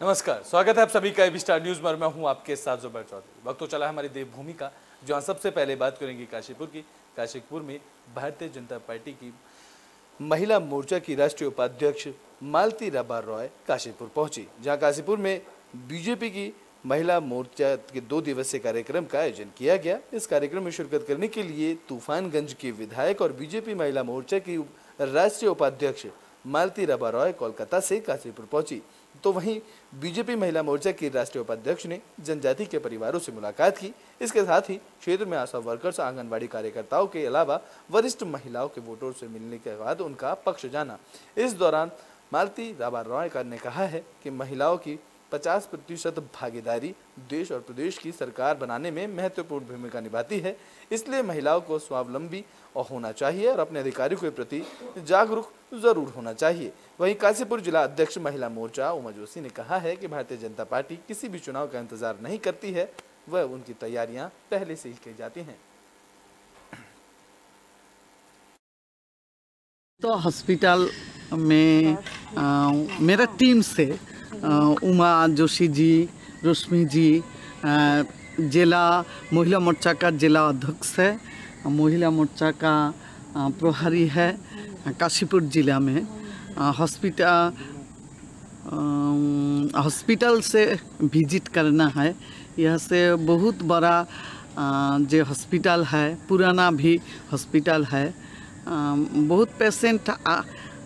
नमस्कार, स्वागत है आप सभी का एबी स्टार न्यूज में। मैं हूं आपके साथ जुबैर चौधरी। वक्त तो चला है हमारी देवभूमि का, जहां सबसे पहले बात करेंगे काशीपुर की। काशीपुर में भारतीय जनता पार्टी की महिला मोर्चा की राष्ट्रीय उपाध्यक्ष मालती राबा रॉय काशीपुर पहुंची, जहां काशीपुर में बीजेपी की महिला मोर्चा के 2 दिवसीय कार्यक्रम का आयोजन किया गया। इस कार्यक्रम में शिरकत करने के लिए तूफानगंज के विधायक और बीजेपी महिला मोर्चा की राष्ट्रीय उपाध्यक्ष मालती राबा रॉय कोलकाता से काशीपुर पहुंची। तो वहीं बीजेपी महिला मोर्चा की राष्ट्रीय उपाध्यक्ष ने जनजाति के परिवारों से मुलाकात की। इसके साथ ही क्षेत्र में आशा वर्कर्स, आंगनबाड़ी कार्यकर्ताओं के अलावा वरिष्ठ महिलाओं के वोटरों से मिलने के बाद उनका पक्ष जाना। इस दौरान मालती राबा रॉय ने कहा है कि महिलाओं की 50% भागीदारी देश और प्रदेश की सरकार बनाने में महत्वपूर्ण भूमिका निभाती है, इसलिए महिलाओं को स्वावलंबी होना चाहिए और अपने अधिकारों के प्रति जागरूक जरूर होना चाहिए। वहीं काशीपुर जिला अध्यक्ष महिला मोर्चा उमा जोशी ने कहा है कि भारतीय जनता पार्टी किसी भी चुनाव का इंतजार नहीं करती है, वह उनकी तैयारियां पहले से ही की जाती हैं। तो हॉस्पिटल में मेरा टीम से उमा जोशी जी, रश्मि जी, जिला महिला मोर्चा का जिला अध्यक्ष है, महिला मोर्चा का प्रभारी है काशीपुर जिला में। हॉस्पिटल से विजिट करना है। यह से बहुत बड़ा जो हॉस्पिटल है, पुराना भी हॉस्पिटल है। बहुत पेशेंट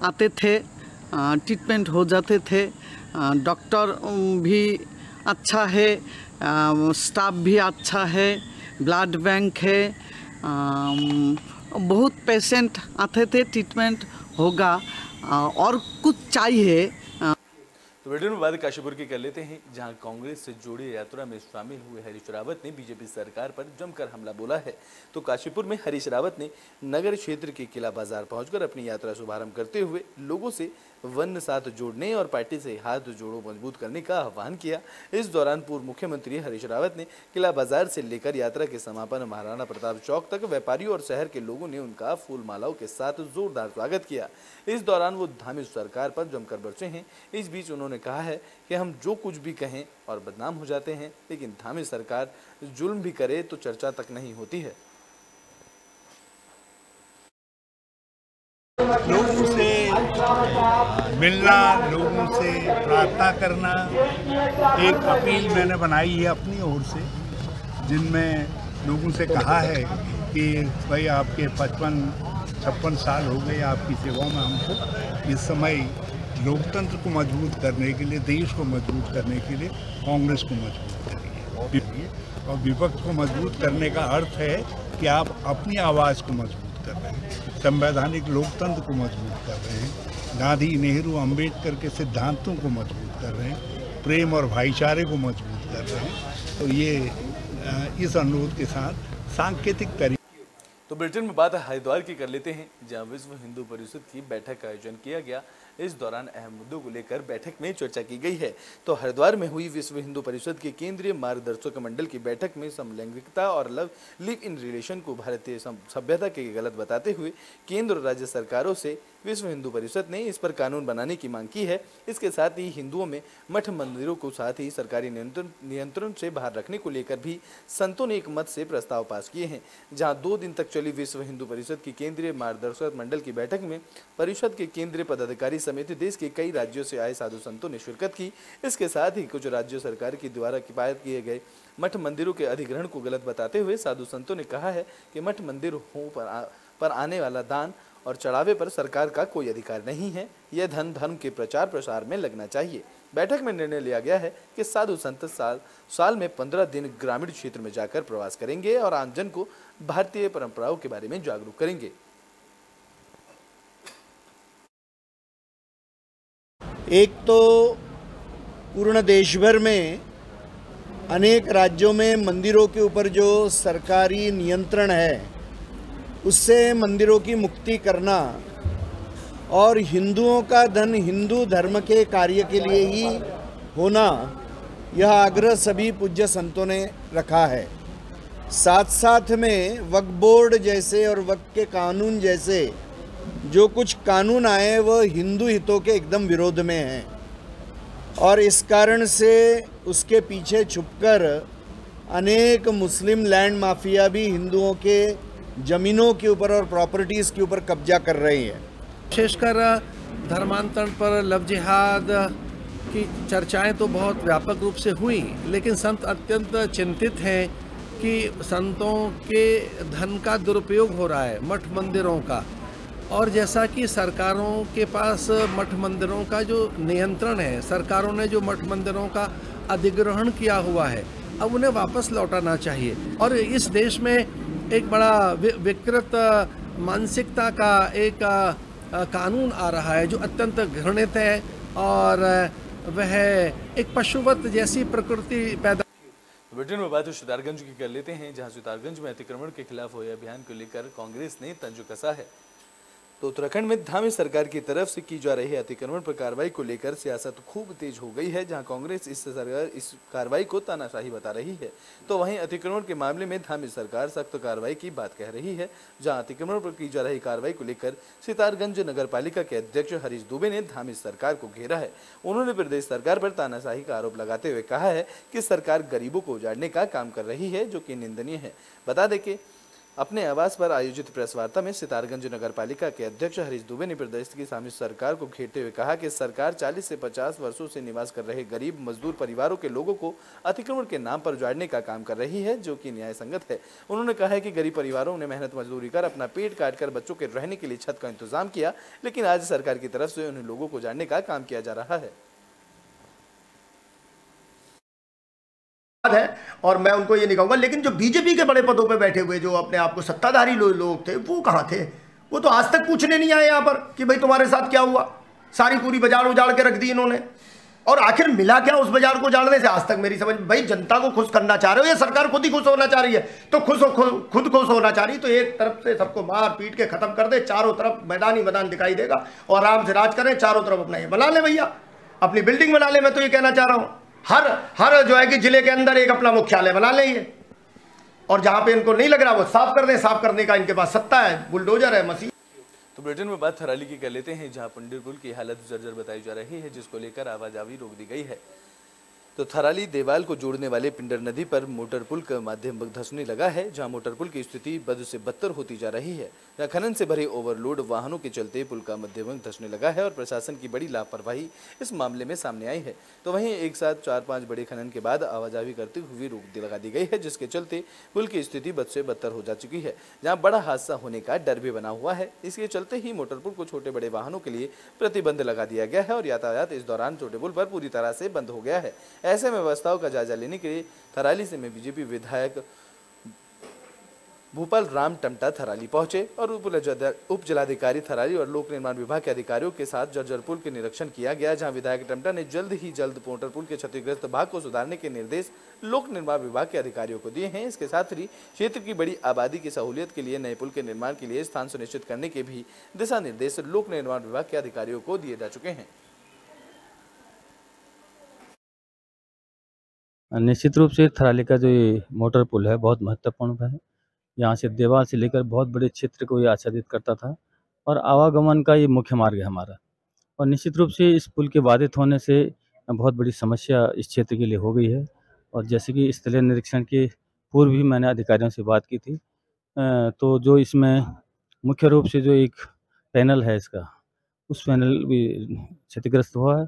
आते थे, ट्रीटमेंट हो जाते थे। डॉक्टर भी अच्छा है, स्टाफ भी अच्छा है, ब्लड बैंक है। बहुत पेशेंट आते थे, ट्रीटमेंट होगा और कुछ चाहिए। तो वीडियो में बात काशीपुर की कर लेते हैं, जहां कांग्रेस से जुड़ी यात्रा में शामिल हुए हरीश रावत ने बीजेपी सरकार पर जमकर हमला बोला है। तो काशीपुर में हरीश रावत ने नगर क्षेत्र के किला बाजार पहुंचकर अपनी यात्रा शुभारंभ करते हुए लोगों से वन साथ जोड़ने और पार्टी से हाथ जोड़ो मजबूत करने का आह्वान किया। इस दौरान पूर्व मुख्यमंत्री हरीश रावत ने किला बाजार से लेकर यात्रा के समापन महाराणा प्रताप चौक तक व्यापारियों और शहर के लोगों ने उनका फूल मालाओं के साथ जोरदार स्वागत किया। इस दौरान वो धामी सरकार पर जमकर बरसे हैं। इस बीच उन्होंने कहा है कि हम जो कुछ भी कहें और बदनाम हो जाते हैं, लेकिन धामी सरकार जुल्म भी करे तो चर्चा तक नहीं होती है। लोगों से मिलना, लोगों से प्रार्थना करना, एक अपील मैंने बनाई है अपनी ओर से, जिनमें लोगों से कहा है कि भाई आपके 55-56 साल हो गए आपकी सेवा में हमको। इस समय लोकतंत्र को मजबूत करने के लिए, देश को मजबूत करने के लिए कांग्रेस को मजबूत करिए। और विपक्ष को मजबूत करने का अर्थ है कि आप अपनी आवाज़ को मजबूत कर रहे हैं, संवैधानिक लोकतंत्र को मजबूत कर रहे हैं, गांधी, नेहरू, अंबेडकर के सिद्धांतों को मजबूत कर रहे हैं, प्रेम और भाईचारे को मजबूत कर रहे हैं। तो ये इस अनुरोध के साथ सांकेतिक तरीके। तो ब्रिटेन में बात हरिद्वार की कर लेते हैं, जहां विश्व हिंदू परिषद की बैठक का आयोजन किया गया। इस दौरान अहम मुद्दों को लेकर बैठक में चर्चा की गई है। तो हरिद्वार में हुई विश्व हिंदू परिषद की केंद्रीय मार्गदर्शक मंडल की बैठक में समलैंगिकता और लिव इन रिलेशन को भारतीय सभ्यता के गलत बताते हुए केंद्र और राज्य सरकारों से विश्व हिंदू परिषद ने इस पर कानून बनाने की मांग की है। इसके साथ ही हिंदुओं में मठ मंदिरों को साथ ही सरकारी नियंत्रण से बाहर रखने को लेकर भी संतों ने एक मत से प्रस्ताव पास किए हैं। जहां 2 दिन तक चली विश्व हिंदू परिषद की केंद्रीय मार्गदर्शक मंडल की बैठक में परिषद के केंद्रीय पदाधिकारी समेत देश के कई राज्यों से आए साधु संतों ने शिरकत की। इसके साथ ही कुछ राज्य सरकार के द्वारा किफायत किए गए मठ मंदिरों के अधिग्रहण को गलत बताते हुए साधु संतों ने कहा है कि मठ मंदिर पर आने वाला दान और चढ़ावे पर सरकार का कोई अधिकार नहीं है। यह धर्म के प्रचार प्रसार में लगना चाहिए। बैठक में निर्णय लिया गया है कि साधु संत साल में 15 दिन ग्रामीण क्षेत्र में जाकर प्रवास करेंगे और आमजन को भारतीय परंपराओं के बारे में जागरूक करेंगे। एक तो पूर्ण देश भर में अनेक राज्यों में मंदिरों के ऊपर जो सरकारी नियंत्रण है, उससे मंदिरों की मुक्ति करना और हिंदुओं का धन हिंदू धर्म के कार्य के लिए ही होना, यह आग्रह सभी पूज्य संतों ने रखा है। साथ साथ में वक्फ बोर्ड जैसे और वक्फ के कानून जैसे जो कुछ कानून आए वह हिंदू हितों के एकदम विरोध में हैं। और इस कारण से उसके पीछे छुपकर अनेक मुस्लिम लैंड माफिया भी हिंदुओं के ज़मीनों के ऊपर और प्रॉपर्टीज़ के ऊपर कब्जा कर रहे हैं। विशेषकर धर्मांतरण पर लव जिहाद की चर्चाएं तो बहुत व्यापक रूप से हुई, लेकिन संत अत्यंत चिंतित हैं कि संतों के धन का दुरुपयोग हो रहा है, मठ मंदिरों का। और जैसा कि सरकारों के पास मठ मंदिरों का जो नियंत्रण है, सरकारों ने जो मठ मंदिरों का अधिग्रहण किया हुआ है, अब उन्हें वापस लौटाना चाहिए। और इस देश में एक बड़ा विकृत मानसिकता का एक कानून आ रहा है जो अत्यंत घृणित है, और वह एक पशुवत जैसी प्रकृति पैदा। ब्रिटेन में बात सितारगंज की कर लेते हैं, जहां सितारगंज में अतिक्रमण के खिलाफ हुए अभियान को लेकर कांग्रेस ने तंज कसा है। तो उत्तराखंड में धामी सरकार की तरफ से की जा रही अतिक्रमण पर कार्रवाई को लेकर सियासत खूब तेज हो गई है, जहां कांग्रेस इस कार्रवाई को तानाशाही बता रही है, तो वहीं अतिक्रमण के मामले में धामी सरकार सख्त कार्रवाई की बात कह रही है। जहां अतिक्रमण पर की जा रही कार्रवाई को लेकर सितारगंज नगर पालिका के अध्यक्ष हरीश दुबे ने धामी सरकार को घेरा है। उन्होंने प्रदेश सरकार पर तानाशाही का आरोप लगाते हुए कहा है कि सरकार गरीबों को उजाड़ने का काम कर रही है, जो कि निंदनीय है। बता दें कि अपने आवास पर आयोजित प्रेस वार्ता में सितारगंज नगर पालिका के अध्यक्ष हरीश दुबे ने प्रदेश की धामी सरकार को घेरते हुए कहा कि सरकार 40 से 50 वर्षों से निवास कर रहे गरीब मजदूर परिवारों के लोगों को अतिक्रमण के नाम पर उजाड़ने का काम कर रही है, जो कि न्याय संगत है। उन्होंने कहा है कि गरीब परिवारों ने मेहनत मजदूरी कर अपना पेट काट कर बच्चों के रहने के लिए छत का इंतजाम किया, लेकिन आज सरकार की तरफ से उन लोगों को उजाड़ने का काम किया जा रहा है। है और मैं उनको ये नहीं कहूँगा, लेकिन जो बीजेपी के बड़े पदों पे बैठे हुए जो अपने आप को सत्ताधारी लोग थे, वो कहाँ थे? वो तो आज तक पूछने नहीं आए यहाँ पर कि भाई तुम्हारे साथ क्या हुआ। सारी पूरी बाजार उजाड़ के रख दी इन्होंने, और आखिर मिला क्या उस बाजार को उजाड़ने से? आज तक मेरी समझ, भाई जनता को खुश करना चाह रहे हो या सरकार खुद ही खुश होना चाह रही है? तो खुद खुश होना चाह रही तो एक तरफ से सबको मार पीट के खत्म कर दे, चारों तरफ मैदान ही मैदान दिखाई देगा और आराम से राज करें, चारों तरफ अपना ये बना ले भैया, अपनी बिल्डिंग बना ले। मैं तो ये कहना चाह रहा हूँ, हर जो है कि जिले के अंदर एक अपना मुख्यालय बना लेंगे, और जहां पे इनको नहीं लग रहा वो साफ कर दें। साफ करने का इनके पास सत्ता है, बुलडोजर है, मशीन। तो ब्रिटेन में बात थराली की कर लेते हैं, जहां पंडिर पुल की हालत जर्जर बताई जा रही है, जिसको लेकर आवाजाही रोक दी गई है। तो थराली देवाल को जोड़ने वाले पिंडर नदी पर मोटर पुल का माध्यम धंसने लगा है, जहां मोटर पुल की स्थिति बद से बदतर होती जा रही है। जहां खनन से भरे ओवरलोड वाहनों के चलते पुल का मध्यम धंसने लगा है और प्रशासन की बड़ी लापरवाही इस मामले में सामने आई है। तो वहीं एक साथ 4-5 बड़े खनन के बाद आवाजाही करते हुए रोक लगा दी गई है, जिसके चलते पुल की स्थिति बद से बदतर हो जा चुकी है, जहाँ बड़ा हादसा होने का डर भी बना हुआ है। इसके चलते ही मोटर पुल को छोटे बड़े वाहनों के लिए प्रतिबंध लगा दिया गया है और यातायात इस दौरान छोटे पुल पर पूरी तरह से बंद हो गया है। ऐसे में व्यवस्थाओं का जायजा लेने के लिए थराली से में बीजेपी विधायक भूपाल राम टमटा थराली पहुंचे और उप जिलाधिकारी थराली और लोक निर्माण विभाग के अधिकारियों के साथ जर्जर पुल के निरीक्षण किया गया, जहां विधायक टमटा ने जल्द मोटर पुल के क्षतिग्रस्त भाग को सुधारने के निर्देश लोक निर्माण विभाग के अधिकारियों को दिए हैं। इसके साथ ही क्षेत्र की बड़ी आबादी की सहूलियत के लिए नए पुल के निर्माण के लिए स्थान सुनिश्चित करने के भी दिशा निर्देश लोक निर्माण विभाग के अधिकारियों को दिए जा चुके हैं। निश्चित रूप से थराली का जो ये मोटर पुल है बहुत महत्वपूर्ण है। यहाँ से देवाल से लेकर बहुत बड़े क्षेत्र को ये आच्छादित करता था और आवागमन का ये मुख्य मार्ग है हमारा। और निश्चित रूप से इस पुल के बाधित होने से बहुत बड़ी समस्या इस क्षेत्र के लिए हो गई है। और जैसे कि स्थलीय निरीक्षण के पूर्व भी मैंने अधिकारियों से बात की थी, तो जो इसमें मुख्य रूप से जो एक पैनल है इसका, उस पैनल भी क्षतिग्रस्त हुआ है।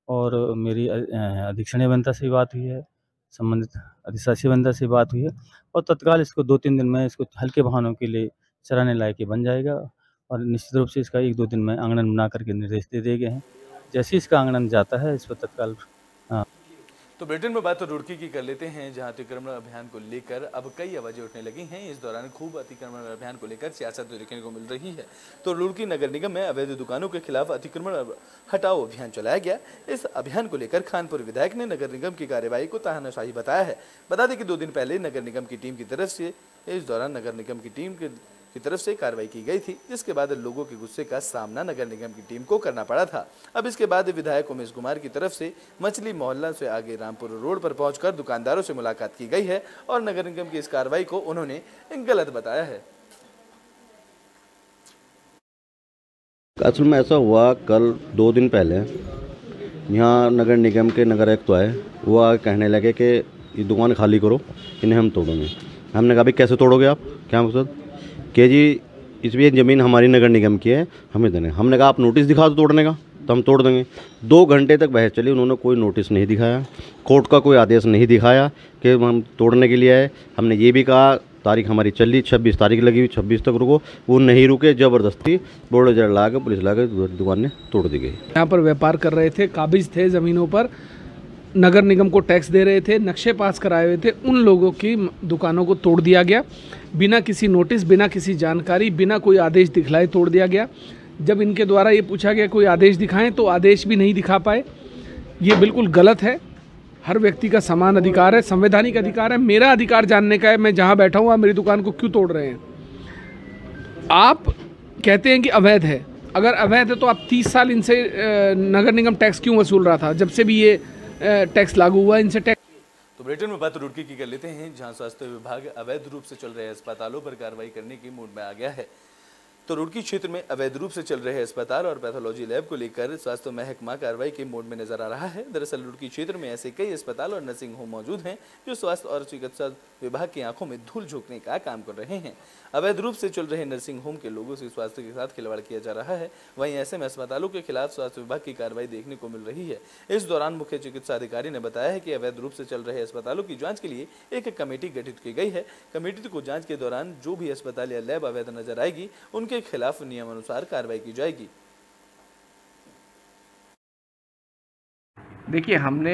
और मेरी अधीक्षणीय अभियंता से बात हुई है, संबंधित अधिशासी अभियंता से बात हुई है और तत्काल इसको 2-3 दिन में इसको हल्के वाहनों के लिए चलाने लायक बन जाएगा। और निश्चित रूप से इसका 1-2 दिन में आंगन बना करके निर्देश दे दिए गए हैं। जैसे ही इसका आंगन जाता है इस पर तत्काल। तो ब्रिटेन में बात तो रुड़की की कर लेते हैं, जहां अतिक्रमण अभियान को लेकर अब कई आवाजें उठने लगी हैं। इस दौरान खूब अतिक्रमण अभियान को लेकर सियासत देखने को मिल रही है। तो रुड़की नगर निगम में अवैध दुकानों के खिलाफ अतिक्रमण हटाओ अभियान चलाया गया। इस अभियान को लेकर खानपुर विधायक ने नगर निगम की कार्यवाही को तानाशाही बताया है। बता दें कि 2 दिन पहले नगर निगम की टीम की तरफ से इस दौरान नगर निगम की टीम की तरफ से कार्रवाई की गई थी, जिसके बाद लोगों के गुस्से का सामना नगर निगम की टीम को करना पड़ा था। अब इसके बाद विधायक उमेश कुमार की तरफ से मछली मोहल्ला से आगे रामपुर रोड पर पहुंचकर दुकानदारों से मुलाकात की गई है और नगर निगम की इस कार्रवाई को उन्होंने गलत बताया है। असल में ऐसा हुआ, कल 2 दिन पहले यहाँ नगर निगम के नगर आयुक्त आए, वो आगे कहने लगे कि ये दुकान खाली करो, इन्हें हम तोड़ेंगे। हमने कहा भाई कैसे तोड़ोगे आप, क्या मकसद? कि जी इसमें ज़मीन हमारी नगर निगम की है, हमें देने। हमने कहा आप नोटिस दिखा दो तोड़ने का, तो हम तोड़ देंगे। 2 घंटे तक बहस चली, उन्होंने कोई नोटिस नहीं दिखाया, कोर्ट का कोई आदेश नहीं दिखाया कि हम तोड़ने के लिए आए। हमने ये भी कहा तारीख हमारी चली, 26 तारीख लगी हुई, 26 तक रुको, वो नहीं रुके। ज़बरदस्ती बोर्डर ला के पुलिस ला के दुकान ने तोड़ दी गई। यहाँ पर व्यापार कर रहे थे, काबिज थे ज़मीनों पर, नगर निगम को टैक्स दे रहे थे, नक्शे पास कराए हुए थे, उन लोगों की दुकानों को तोड़ दिया गया बिना किसी नोटिस, बिना किसी जानकारी, बिना कोई आदेश दिखलाए तोड़ दिया गया। जब इनके द्वारा ये पूछा गया कोई आदेश दिखाएं तो आदेश भी नहीं दिखा पाए। ये बिल्कुल गलत है। हर व्यक्ति का समान अधिकार है, संवैधानिक अधिकार है। मेरा अधिकार जानने का है मैं जहाँ बैठा हूँ आप मेरी दुकान को क्यों तोड़ रहे हैं। आप कहते हैं कि अवैध है, अगर अवैध है तो आप 30 साल इनसे नगर निगम टैक्स क्यों वसूल रहा था? जब से भी ये टैक्स लागू हुआ इनसे टैक्स। तो ब्रिटेन में बात रुड़की की कर लेते हैं, जहां स्वास्थ्य विभाग अवैध रूप से चल रहे अस्पतालों पर कार्रवाई करने की मूड में आ गया है। तो रुड़की क्षेत्र में अवैध रूप से चल रहे अस्पताल और पैथोलॉजी लैब को लेकर स्वास्थ्य महकमा कार्रवाई के मोड में नजर आ रहा है। दरअसल रुड़की क्षेत्र में ऐसे कई अस्पताल और नर्सिंग होम मौजूद हैं जो स्वास्थ्य और चिकित्सा विभाग की आंखों में धूल झोंकने का काम कर रहे हैं। अवैध रूप से चल रहे नर्सिंग होम के लोगों से स्वास्थ्य के साथ खिलवाड़ किया जा रहा है। वहीं ऐसे में अस्पतालों के खिलाफ स्वास्थ्य विभाग की कार्रवाई देखने को मिल रही है। इस दौरान मुख्य चिकित्सा अधिकारी ने बताया है कि अवैध रूप से चल रहे अस्पतालों की जांच के लिए एक कमेटी गठित की गई है। कमेटी को जांच के दौरान जो भी अस्पताल या लैब अवैध नजर आएगी उनके खिलाफ नियमानुसार कार्रवाई की जाएगी। देखिए, हमने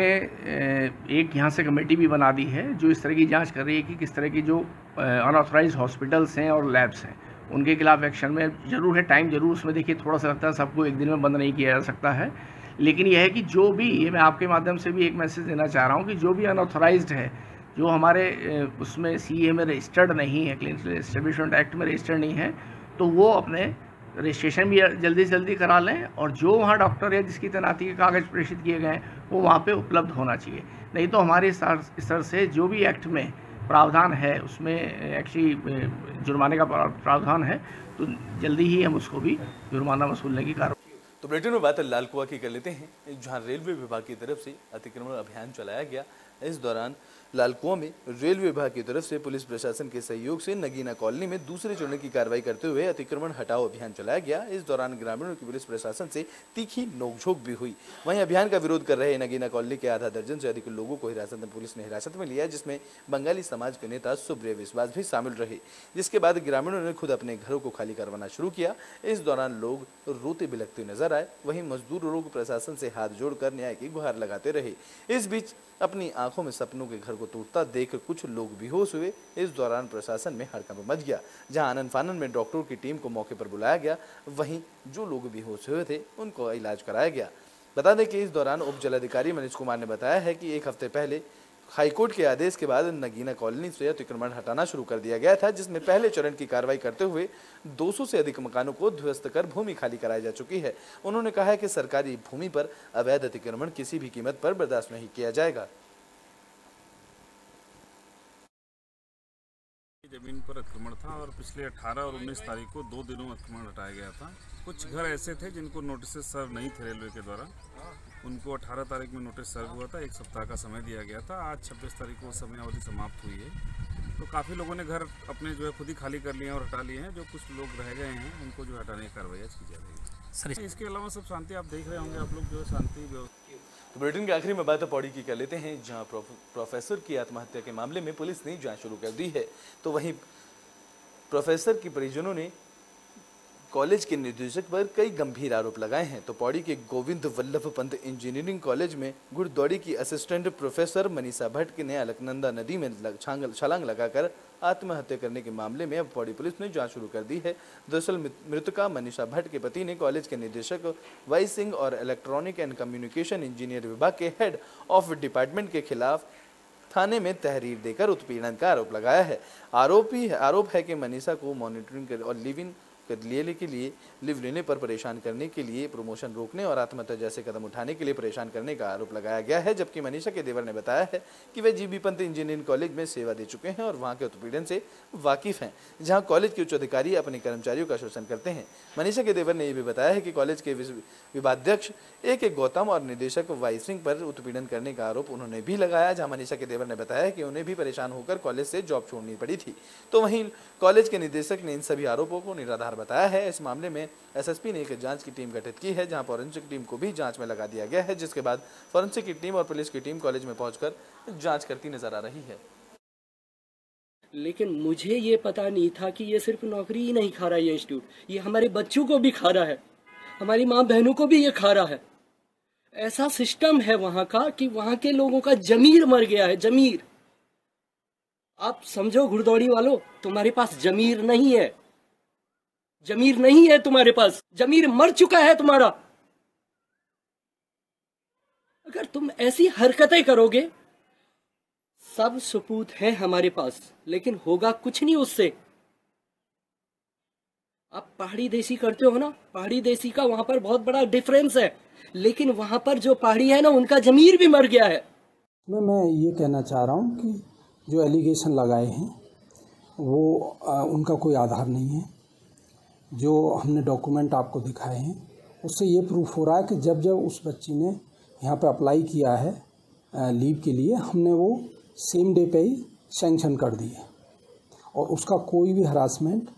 एक यहाँ से कमेटी भी बना दी है जो इस तरह की जांच कर रही है कि किस तरह की जो अनऑथराइज्ड हॉस्पिटल्स हैं और लैब्स हैं उनके खिलाफ एक्शन में ज़रूर है। टाइम ज़रूर उसमें देखिए थोड़ा सा लगता है, सबको एक दिन में बंद नहीं किया जा सकता है, लेकिन यह है कि जो भी, ये मैं आपके माध्यम से भी एक मैसेज देना चाह रहा हूँ कि जो भी अनऑथराइज्ड है, जो हमारे उसमें CA में रजिस्टर्ड नहीं है, क्लिनिकल एस्टेब्लिशमेंट एक्ट में रजिस्टर्ड नहीं है, तो वो अपने रजिस्ट्रेशन भी जल्दी से जल्दी करा लें और जो वहाँ डॉक्टर है जिसकी तैनाती के कागज़ प्रेषित किए गए हैं वो वहाँ पे उपलब्ध होना चाहिए। नहीं तो हमारे स्तर से जो भी एक्ट में प्रावधान है उसमें एक्चुअली जुर्माने का प्रावधान है, तो जल्दी ही हम उसको भी जुर्माना वसूलने की कार्रवाई। तो ब्रिटेन में बात लालकुआ की कर लेते हैं, जहां रेलवे विभाग की तरफ से अतिक्रमण अभियान चलाया गया। इस दौरान लालकुआ में रेलवे विभाग की तरफ से पुलिस प्रशासन के सहयोग से नगीना कॉलोनी में दूसरे चरण की कार्रवाई करते हुए अतिक्रमण हटाओ अभियान चलाया गया। इस दौरान ग्रामीणों की पुलिस प्रशासन से तीखी नोकझोंक भी हुई। वहीं अभियान का विरोध कर रहे नगीना कॉलोनी के आधा दर्जन से अधिक लोगों को पुलिस ने हिरासत में लिया, जिसमें बंगाली समाज के नेता सुब्रिय विश्वास भी शामिल रहे, जिसके बाद ग्रामीणों ने खुद अपने घरों को खाली करवाना शुरू किया। इस दौरान लोग रोते बिलखते नजर आए। वहीं मजदूर लोग प्रशासन से हाथ जोड़कर न्याय की गुहार लगाते रहे। इस बीच अपनी आंखों में सपनों के घर को टूटता देख कुछ लोग बेहोश हुए। इस दौरान प्रशासन में हड़कंप मच गया, जहां आनन फानन में डॉक्टरों की टीम को मौके पर बुलाया गया। वहीं जो लोग बेहोश हुए थे उनको इलाज कराया गया। बता दें कि इस दौरान उप जिलाधिकारी मनीष कुमार ने बताया है कि एक हफ्ते पहले हाईकोर्ट के आदेश के बाद नगीना कॉलोनी से अतिक्रमण हटाना शुरू कर दिया गया था, जिसमें पहले चरण की कार्रवाई करते हुए 200 से अधिक मकानों को ध्वस्त कर भूमि खाली कराई जा चुकी है। उन्होंने कहा है कि सरकारी भूमि पर अवैध अतिक्रमण किसी भी कीमत पर बर्दाश्त नहीं किया जाएगा। जमीन पर अतिक्रमण था और पिछले 18 और 19 तारीख को 2 दिनों में अतिक्रमण हटाया गया था। कुछ घर ऐसे थे जिनको नोटिस सर्व नहीं थे रेलवे के द्वारा, उनको 18 तारीख में नोटिस सर्व हुआ था, 1 सप्ताह का समय दिया गया था। आज 26 तारीख को समय अवधि समाप्त हुई है, तो काफ़ी लोगों ने घर अपने जो है खुद ही खाली कर लिए हैं और हटा लिए हैं। जो कुछ लोग रह गए हैं उनको जो हटाने की कार्रवाई की जा रही है। इसके अलावा सब शांति, आप देख रहे होंगे आप लोग, जो है शांति व्यवस्था। तो बुलेटिन के आखिरी में बात पौड़ी की कर लेते हैं, जहां प्रोफेसर की आत्महत्या के मामले में पुलिस ने जांच शुरू कर दी है। तो वहीं प्रोफेसर की परिजनों ने कॉलेज के निदेशक पर कई गंभीर आरोप लगाए हैं। तो पौड़ी के गोविंद वल्लभ पंत इंजीनियरिंग कॉलेज में घुड़दौड़ी की असिस्टेंट प्रोफेसर मनीषा भट्ट ने अलकनंदा नदी में छलांग लगाकर आत्महत्या करने के मामले में अब पौड़ी पुलिस ने जांच शुरू कर दी है। दरअसल मृतका मनीषा भट्ट के पति ने कॉलेज के निदेशक वाई सिंह और इलेक्ट्रॉनिक एंड कम्युनिकेशन इंजीनियर विभाग के हेड ऑफ डिपार्टमेंट के खिलाफ थाने में तहरीर देकर उत्पीड़न का आरोप लगाया है। आरोप है कि मनीषा को मॉनिटरिंग और लिव इन के लिए लिव लेने पर परेशान करने के लिए, प्रमोशन रोकने और आत्महत्या जैसे कदम उठाने के लिए परेशान करने का आरोप लगाया गया है। जबकि मनीषा के देवर ने बताया है कि वे जीबी पंत इंजीनियरिंग कॉलेज में सेवा दे चुके हैं और वहां के उत्पीड़न से वाकिफ हैं, जहां कॉलेज के उच्च अधिकारी अपने कर्मचारियों का शोषण करते हैं। मनीषा के देवर ने यह भी बताया है कि कॉलेज के विवादाध्यक्ष AK गौतम और निदेशक वाई सिंह पर उत्पीड़न करने का आरोप उन्होंने भी लगाया। जहां मनीषा के देवर ने बताया कि उन्हें भी परेशान होकर कॉलेज से जॉब छोड़नी पड़ी थी, तो वहीं कॉलेज के निदेशक ने इन सभी आरोपों को निराधार बताया है। इस मामले में SSP ने एक जांच की टीम गठित की है, जहां फॉरेंसिक टीम को भी जांच में लगा दिया गया है, जिसके बाद फॉरेंसिक की टीम और पुलिस की टीम कॉलेज में पहुंचकर जांच करती नजर आ रही है। लेकिन मुझे ये पता नहीं था कि ये सिर्फ नौकरी ही नहीं खा रहा है, ये इंस्टीट्यूट, ये हमारे बच्चों को भी खा रहा है, हमारी माँ बहनों को भी ये खा रहा है। ऐसा सिस्टम है वहां का कि वहां के लोगों का जमीर मर गया है, जमीर। आप समझो घुड़दौड़ी वालों, तुम्हारे पास जमीर नहीं है, जमीर नहीं है तुम्हारे पास, जमीर मर चुका है तुम्हारा। अगर तुम ऐसी हरकतें करोगे, सब सबूत है हमारे पास, लेकिन होगा कुछ नहीं उससे। आप पहाड़ी देसी करते हो ना, पहाड़ी देसी का वहां पर बहुत बड़ा डिफरेंस है, लेकिन वहां पर जो पहाड़ी है ना, उनका जमीर भी मर गया है। मैं ये कहना चाह रहा हूँ कि जो एलिगेशन लगाए हैं वो उनका कोई आधार नहीं है। जो हमने डॉक्यूमेंट आपको दिखाए हैं उससे ये प्रूफ हो रहा है कि जब जब उस बच्ची ने यहाँ पे अप्लाई किया है लीव के लिए, हमने वो सेम डे पे ही सैंक्शन कर दिया और उसका कोई भी हरासमेंट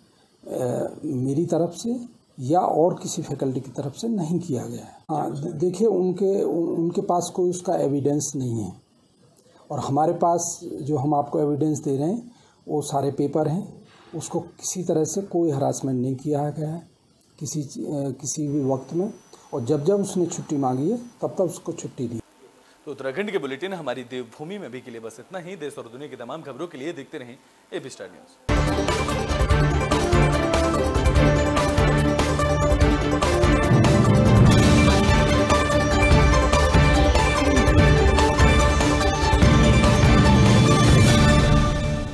मेरी तरफ से या और किसी फैकल्टी की तरफ से नहीं किया गया है। हाँ, देखिए उनके पास कोई उसका एविडेंस नहीं है और हमारे पास जो हम आपको एविडेंस दे रहे हैं वो सारे पेपर हैं। उसको किसी तरह से कोई हरासमेंट नहीं किया गया है किसी भी वक्त में, और जब जब उसने छुट्टी मांगी है तब तब उसको छुट्टी दी। तो उत्तराखंड के बुलेटिन हमारी देवभूमि में भी के लिए बस इतना ही। देश और दुनिया की तमाम खबरों के लिए देखते रहें AB स्टार न्यूज़।